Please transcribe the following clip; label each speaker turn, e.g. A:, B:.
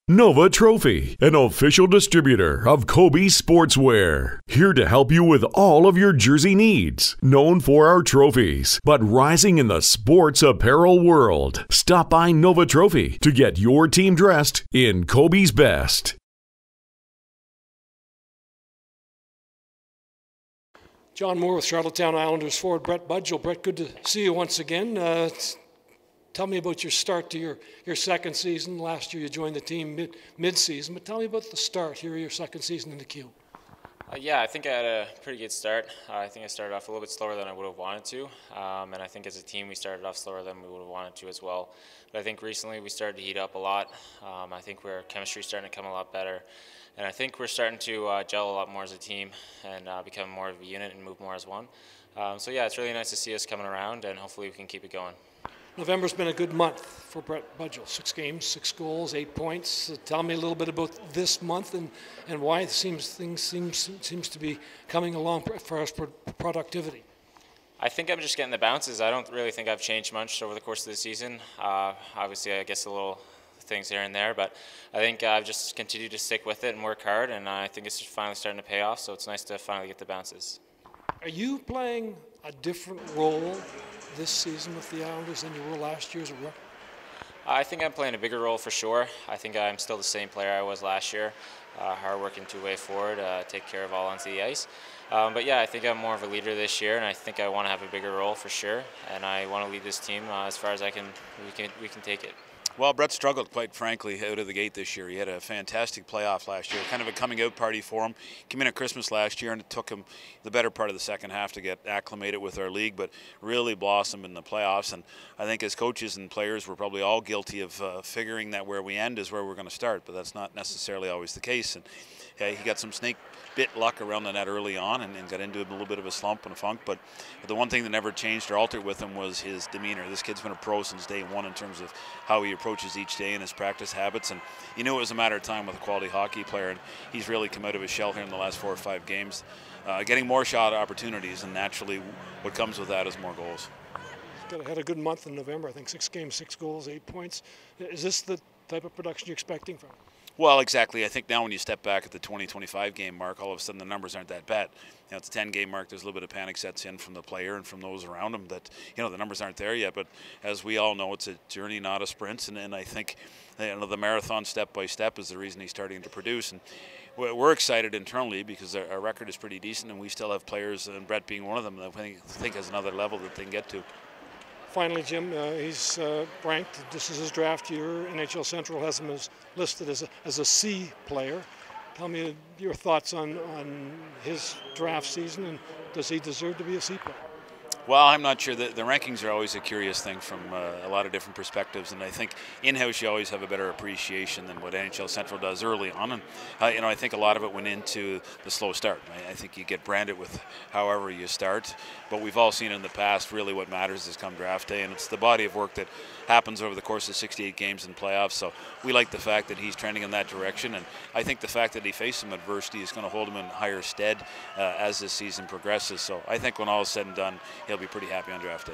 A: Nova Trophy, an official distributor of Kobe Sportswear. Here to help you with all of your jersey needs. Known for our trophies, but rising in the sports apparel world. Stop by Nova Trophy to get your team dressed in Kobe's best.
B: John Moore with Charlottetown Islanders forward Brett Budgell. Brett, good to see you once again. Tell me about your start to your second season. Last year you joined the team mid-season, but tell me about the start here, your second season in the Q.
C: Yeah, I think I had a pretty good start. I think I started off a little bit slower than I would have wanted to, and I think as a team we started off slower than we would have wanted to as well. But I think recently we started to heat up a lot. I think our chemistry is starting to come a lot better, and I think we're starting to gel a lot more as a team and become more of a unit and move more as one. So yeah, it's really nice to see us coming around, and hopefully we can keep it going.
B: November's been a good month for Brett Budgell. 6 games, 6 goals, 8 points. Tell me a little bit about this month and why things seems to be coming along for us for productivity.
C: I think I'm just getting the bounces. I don't really think I've changed much over the course of the season. Obviously, I guess a little things here and there, but I think I've just continued to stick with it and work hard, and I think it's finally starting to pay off, so it's nice to finally get the bounces.
B: Are you playing a different role this season with the Islanders than you were last year as a rookie?
C: I think I'm playing a bigger role for sure. I think I'm still the same player I was last year. Hard-working two-way forward, take care of all onto the ice. But yeah, I think I'm more of a leader this year, and I think I want to have a bigger role for sure. And I want to lead this team as far as we can take it.
D: Well, Brett struggled, quite frankly, out of the gate this year. He had a fantastic playoff last year, kind of a coming-out party for him. Came in at Christmas last year, and it took him the better part of the second half to get acclimated with our league, but really blossomed in the playoffs. And I think as coaches and players, we're probably all guilty of figuring that where we end is where we're going to start, but that's not necessarily always the case. And he got some snake bit luck around the net early on and got into a little bit of a slump and a funk, but the one thing that never changed or altered with him was his demeanor. This kid's been a pro since day one in terms of how he approaches each day and his practice habits, and you knew it was a matter of time with a quality hockey player, and he's really come out of his shell here in the last 4 or 5 games, getting more shot opportunities, and naturally what comes with that is more goals.
B: Had a good month in November, I think 6 games, 6 goals, 8 points. Is this the type of production you're expecting from him?
D: Well, exactly. I think now when you step back at the 20-25 game mark, all of a sudden the numbers aren't that bad. You know, it's a 10-game mark. There's a little bit of panic sets in from the player and from those around him that, you know, the numbers aren't there yet. But as we all know, it's a journey, not a sprint. And I think, you know, the marathon step by step is the reason he's starting to produce. And we're excited internally because our record is pretty decent, and we still have players, and Brett being one of them, that I think has another level that they can get to.
B: Finally, Jim, he's ranked, this is his draft year. NHL Central has him listed as a C player. Tell me your thoughts on his draft season, and does he deserve to be a C player?
D: Well, I'm not sure. The rankings are always a curious thing from a lot of different perspectives, and I think in-house you always have a better appreciation than what NHL Central does early on. And you know, I think a lot of it went into the slow start. I think you get branded with however you start, but we've all seen in the past really what matters is come draft day, and it's the body of work that happens over the course of 68 games in playoffs. So we like the fact that he's trending in that direction, and I think the fact that he faced some adversity is going to hold him in higher stead as this season progresses. So I think when all is said and done, he'll be pretty happy on draft day.